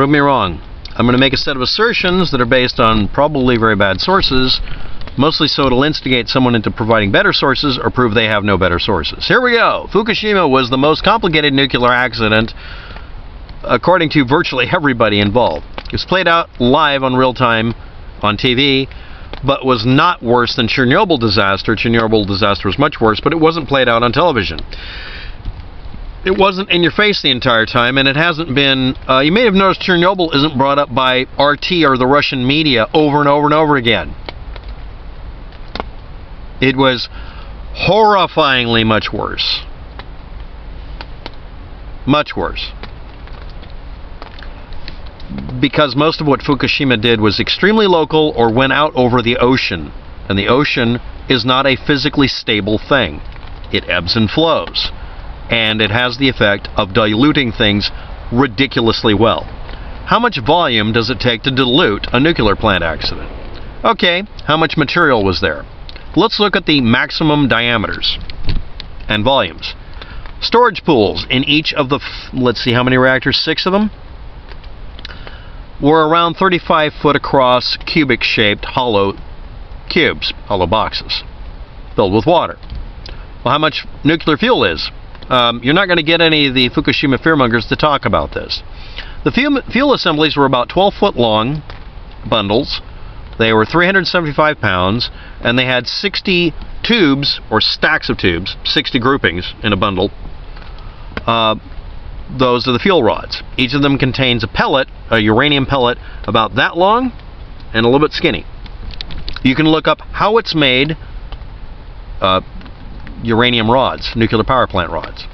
Prove me wrong. I'm going to make a set of assertions that are based on probably very bad sources, mostly so it'll instigate someone into providing better sources or prove they have no better sources. Here we go. Fukushima was the most complicated nuclear accident according to virtually everybody involved. It was played out live on real time on TV, but was not worse than Chernobyl disaster. Chernobyl disaster was much worse, but it wasn't played out on television. It wasn't in your face the entire time, and it hasn't been... you may have noticed Chernobyl isn't brought up by RT or the Russian media over and over and over again. It was horrifyingly much worse. Much worse. Because most of what Fukushima did was extremely local or went out over the ocean. And the ocean is not a physically stable thing. It ebbs and flows. And it has the effect of diluting things ridiculously well. How much volume does it take to dilute a nuclear plant accident? Okay, how much material was there? Let's look at the maximum diameters and volumes. Storage pools in each of the, let's see how many reactors, 6 of them, were around 35 foot across, cubic shaped hollow cubes, hollow boxes, filled with water. Well, how much nuclear fuel is? You're not going to get any of the Fukushima fearmongers to talk about this. The fuel assemblies were about 12 foot long bundles. They were 375 pounds, and they had 60 tubes, or stacks of tubes, 60 groupings in a bundle. Those are the fuel rods. Each of them contains a pellet, a uranium pellet, about that long and a little bit skinny. You can look up how it's made. Uranium rods, nuclear power plant rods.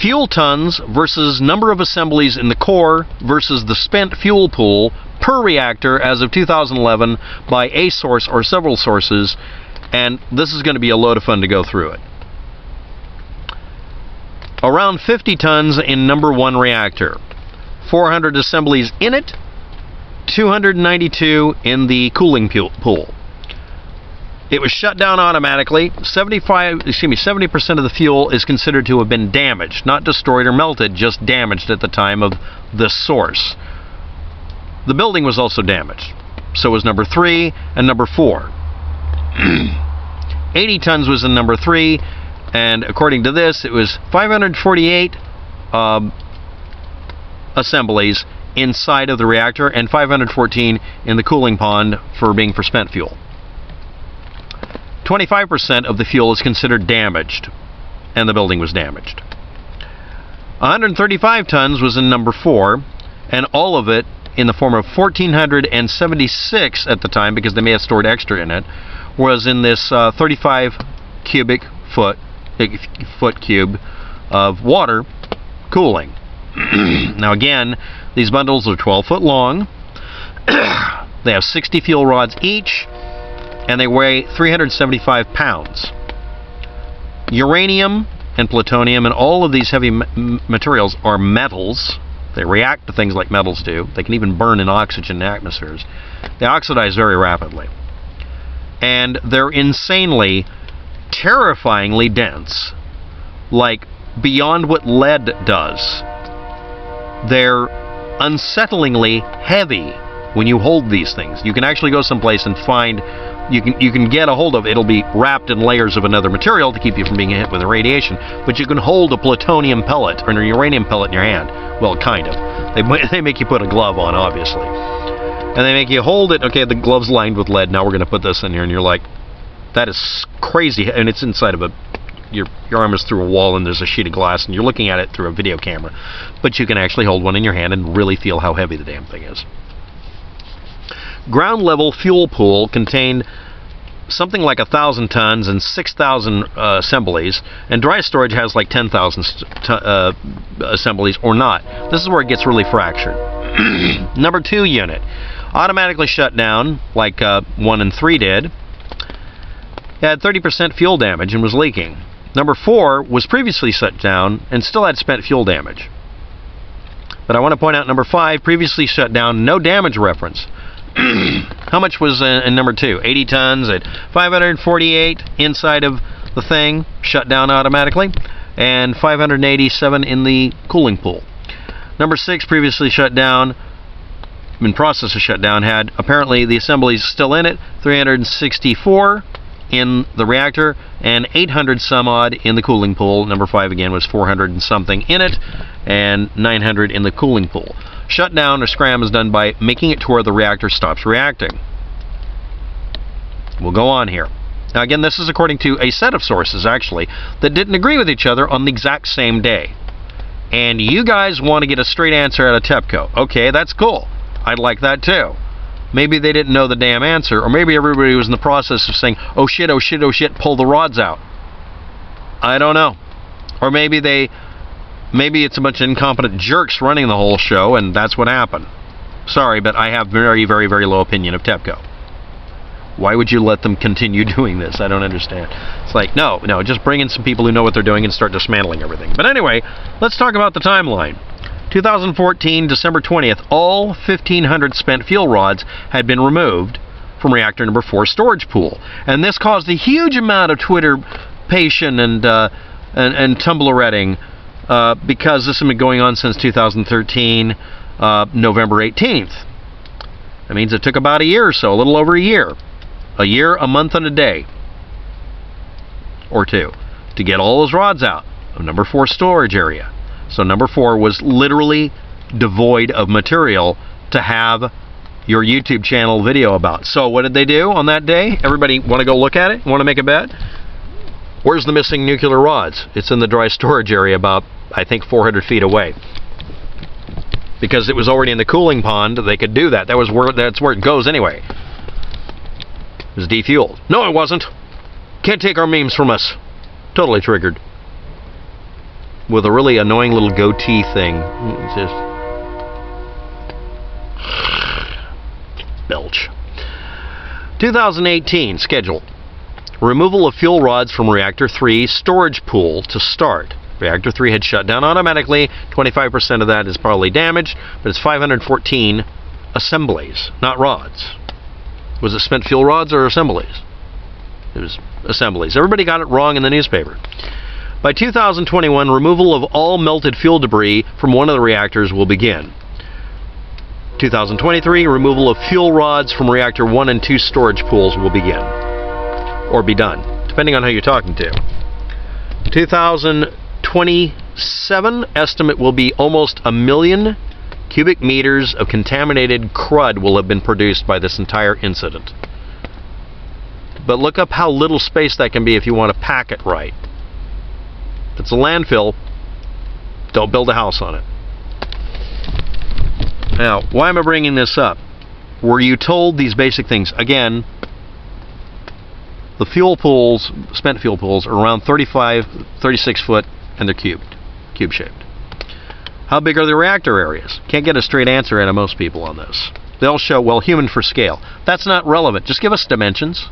Fuel tons versus number of assemblies in the core versus the spent fuel pool per reactor as of 2011 by a source or several sources, and this is going to be a load of fun to go through it. Around 50 tons in number 1 reactor, 400 assemblies in it, 292 in the cooling pool. It was shut down automatically. 70% of the fuel is considered to have been damaged, not destroyed or melted, just damaged at the time of the source. The building was also damaged. So was number 3 and number 4. 80 tons was in number 3, and according to this, it was 548 assemblies inside of the reactor and 514 in the cooling pond for spent fuel. 25% of the fuel is considered damaged, and the building was damaged. 135 tons was in number 4, and all of it in the form of 1,476 at the time, because they may have stored extra in it, was in this 35 cubic foot cube of water cooling. Now again, these bundles are 12 foot long. They have 60 fuel rods each, and they weigh 375 pounds. Uranium and plutonium and all of these heavy materials are metals. They react to things like metals do. They can even burn in oxygen in atmospheres. They oxidize very rapidly. And they're insanely, terrifyingly dense. Like, beyond what lead does. They're unsettlingly heavy when you hold these things. You can actually go someplace and find... You can get a hold of it. It'll be wrapped in layers of another material to keep you from being hit with the radiation, but you can hold a plutonium pellet or a uranium pellet in your hand. Well, kind of. They make you put a glove on, obviously. And they make you hold it. Okay, the glove's lined with lead. Now we're going to put this in here, and you're like, that is crazy. And it's inside of your arm is through a wall, and there's a sheet of glass, and you're looking at it through a video camera. But you can actually hold one in your hand and really feel how heavy the damn thing is. Ground level fuel pool contained something like 1,000 tons and 6,000 assemblies, and dry storage has like 10,000 assemblies or not. This is where it gets really fractured. Number 2 unit, automatically shut down like 1 and 3 did. It had 30% fuel damage and was leaking. Number 4 was previously shut down and still had spent fuel damage. But I want to point out number 5, previously shut down, no damage reference. How much was in number 2? 80 tons at 548 inside of the thing, shut down automatically, and 587 in the cooling pool. Number 6, previously shut down, in process of shutdown, had apparently the assemblies still in it, 364 in the reactor and 800 some odd in the cooling pool. Number 5 again was 400 and something in it and 900 in the cooling pool. Shutdown or scram is done by making it to where the reactor stops reacting. We'll go on here. Now again, this is according to a set of sources actually that didn't agree with each other on the exact same day. And you guys want to get a straight answer out of TEPCO. Okay, that's cool. I'd like that too. Maybe they didn't know the damn answer, or maybe everybody was in the process of saying, oh shit, oh shit, oh shit, pull the rods out. I don't know. Or maybe it's a bunch of incompetent jerks running the whole show, and that's what happened. Sorry, but I have very, very, very low opinion of TEPCO. Why would you let them continue doing this? I don't understand. It's like, no, just bring in some people who know what they're doing and start dismantling everything. But anyway, let's talk about the timeline. 2014, December 20th, all 1,500 spent fuel rods had been removed from reactor number 4 storage pool. And this caused a huge amount of Twitter passion and tumbleretting because this has been going on since 2013, November 18th. That means it took about a year or so, a little over a year. A year, a month, and a day. Or 2. To get all those rods out of number 4 storage area. So number 4 was literally devoid of material to have your YouTube channel video about. So what did they do on that day? Everybody want to go look at it? Want to make a bet? Where's the missing nuclear rods? It's in the dry storage area about, I think, 400 feet away. Because it was already in the cooling pond, they could do that. That's where it goes anyway. It was defueled. No, it wasn't. Can't take our memes from us. Totally triggered. With a really annoying little goatee thing. It's just belch. 2018 schedule. Removal of fuel rods from reactor 3 storage pool to start. Reactor 3 had shut down automatically. 25% of that is probably damaged, but it's 514 assemblies, not rods. Was it spent fuel rods or assemblies? It was assemblies. Everybody got it wrong in the newspaper. By 2021, removal of all melted fuel debris from one of the reactors will begin. 2023, removal of fuel rods from reactor 1 and 2 storage pools will begin. Or be done, depending on who you're talking to. 2027 estimate will be almost 1 million cubic meters of contaminated crud will have been produced by this entire incident. But look up how little space that can be if you want to pack it right. If it's a landfill, don't build a house on it. Now, why am I bringing this up? Were you told these basic things? Again, the fuel pools, spent fuel pools, are around 36 foot, and they're cube-shaped. How big are the reactor areas? Can't get a straight answer out of most people on this. They'll show, well, human for scale. That's not relevant. Just give us dimensions.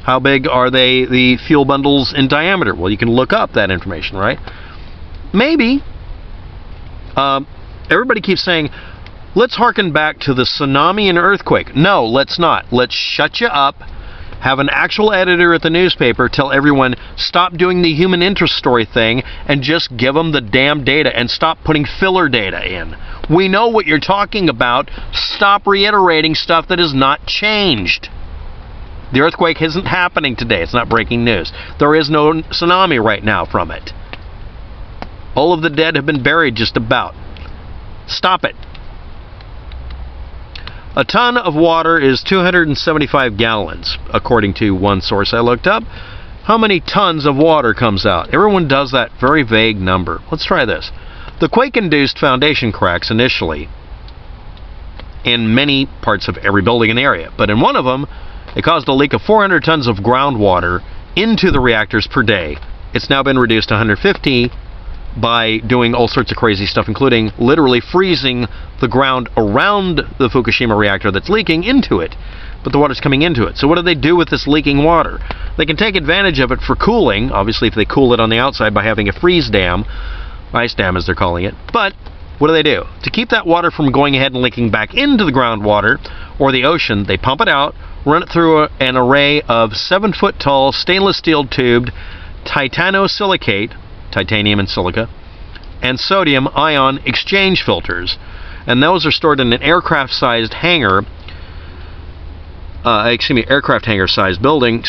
How big are the fuel bundles in diameter? Well, you can look up that information, right? Maybe. Everybody keeps saying, let's harken back to the tsunami and earthquake. No, let's not. Let's shut you up, have an actual editor at the newspaper tell everyone, stop doing the human interest story thing and just give them the damn data and stop putting filler data in. We know what you're talking about. Stop reiterating stuff that has not changed. The earthquake isn't happening today. It's not breaking news. There is no tsunami right now from it. All of the dead have been buried just about. Stop it. A ton of water is 275 gallons, according to one source I looked up. How many tons of water comes out? Everyone does that very vague number. Let's try this. The quake-induced foundation cracks initially in many parts of every building in the area, but in one of them, it caused a leak of 400 tons of groundwater into the reactors per day. It's now been reduced to 150 by doing all sorts of crazy stuff, including literally freezing the ground around the Fukushima reactor that's leaking into it. But the water's coming into it. So what do they do with this leaking water? They can take advantage of it for cooling, obviously if they cool it on the outside by having a freeze dam, ice dam as they're calling it. But what do they do? To keep that water from going ahead and leaking back into the groundwater or the ocean, they pump it out, run it through an array of 7-foot tall stainless steel tubed titanosilicate, titanium and silica, and sodium ion exchange filters. And those are stored in an aircraft-sized hangar, aircraft hangar-sized building,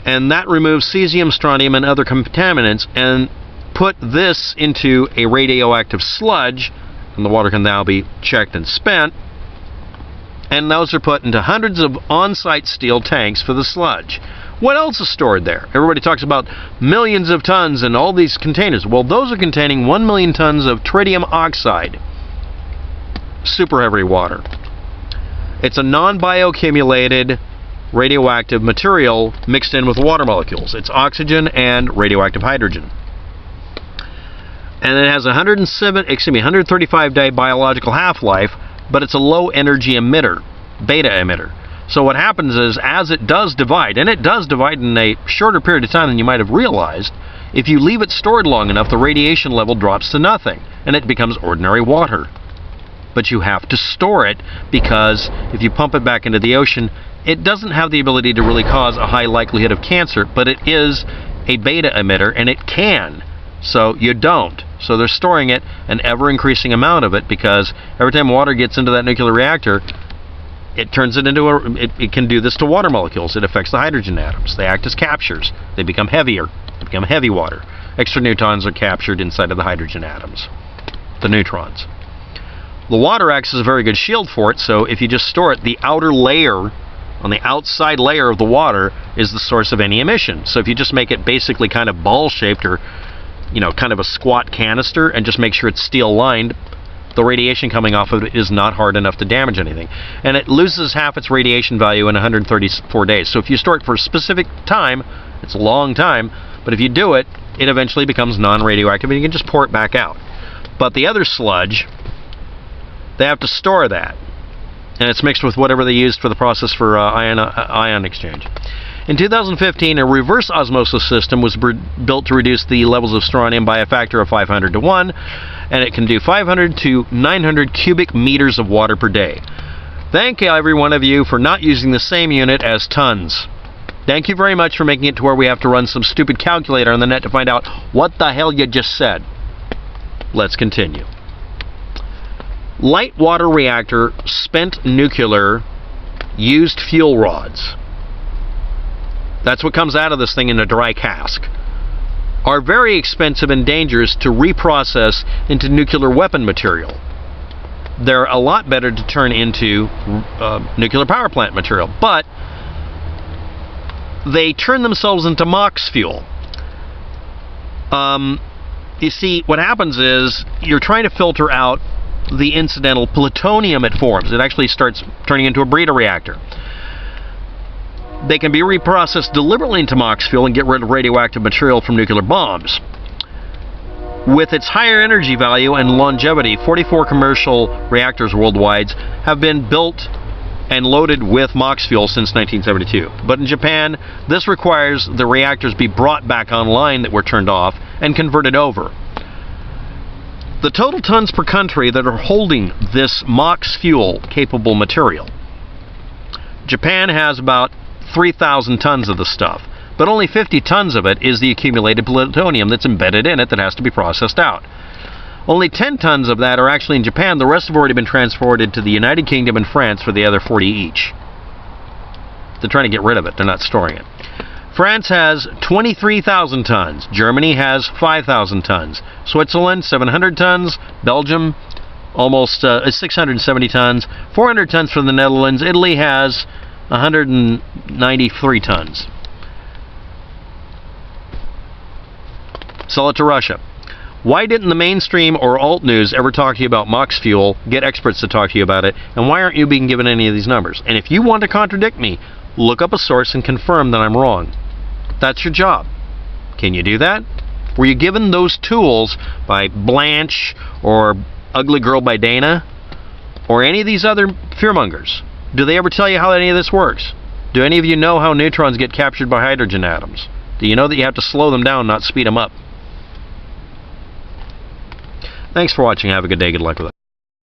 and that removes cesium, strontium, and other contaminants, and put this into a radioactive sludge, and the water can now be checked and spent, and those are put into hundreds of on-site steel tanks for the sludge. What else is stored there? Everybody talks about millions of tons and all these containers. Well, those are containing 1 million tons of tritium oxide, super heavy water. It's a non-bioaccumulated radioactive material mixed in with water molecules. It's oxygen and radioactive hydrogen. And it has 135-day biological half-life, but it's a low-energy emitter, beta emitter. So what happens is, as it does divide, and it does divide in a shorter period of time than you might have realized, if you leave it stored long enough, the radiation level drops to nothing, and it becomes ordinary water. But you have to store it, because if you pump it back into the ocean, it doesn't have the ability to really cause a high likelihood of cancer, but it is a beta emitter, and it can. So you don't. So they're storing it, an ever-increasing amount of it, because every time water gets into that nuclear reactor, it turns it into it can do this to water molecules. It affects the hydrogen atoms. They act as captures. They become heavier. They become heavy water. Extra neutrons are captured inside of the hydrogen atoms, the neutrons. The water acts as a very good shield for it, so if you just store it, the outer layer, on the outside layer of the water, is the source of any emission. So if you just make it basically kind of ball-shaped, or kind of a squat canister, and just make sure it's steel-lined, the radiation coming off of it is not hard enough to damage anything. And it loses half its radiation value in 134 days. So if you store it for a specific time, it's a long time, but if you do it, it eventually becomes non-radioactive, and you can just pour it back out. But the other sludge, they have to store that, and it's mixed with whatever they used for the process for ion exchange. In 2015, a reverse osmosis system was built to reduce the levels of strontium by a factor of 500 to 1, and it can do 500 to 900 cubic meters of water per day. Thank you, every one of you, for not using the same unit as tons. Thank you very much for making it to where we have to run some stupid calculator on the net to find out what the hell you just said. Let's continue. Light water reactor, spent nuclear, used fuel rods. That's what comes out of this thing in a dry cask. Are very expensive and dangerous to reprocess into nuclear weapon material. They're a lot better to turn into nuclear power plant material, but they turn themselves into MOX fuel. You see, what happens is you're trying to filter out the incidental plutonium it forms. It actually starts turning into a breeder reactor. They can be reprocessed deliberately into MOX fuel and get rid of radioactive material from nuclear bombs. With its higher energy value and longevity, 44 commercial reactors worldwide have been built and loaded with MOX fuel since 1972. But in Japan, this requires the reactors be brought back online that were turned off and converted over. The total tons per country that are holding this MOX fuel capable material, Japan has about 3,000 tons of the stuff, but only 50 tons of it is the accumulated plutonium that's embedded in it that has to be processed out. Only 10 tons of that are actually in Japan. The rest have already been transported to the United Kingdom and France for the other 40 each. They're trying to get rid of it. They're not storing it. France has 23,000 tons. Germany has 5,000 tons. Switzerland, 700 tons. Belgium, almost 670 tons. 400 tons from the Netherlands. Italy has 193 tons. Sell it to Russia. Why didn't the mainstream or alt news ever talk to you about MOX fuel, get experts to talk to you about it, and why aren't you being given any of these numbers? And if you want to contradict me, look up a source and confirm that I'm wrong. That's your job. Can you do that? Were you given those tools by Blanche or Ugly Girl by Dana or any of these other fearmongers? Do they ever tell you how any of this works? Do any of you know how neutrons get captured by hydrogen atoms? Do you know that you have to slow them down, not speed them up? Thanks for watching. Have a good day. Good luck with it.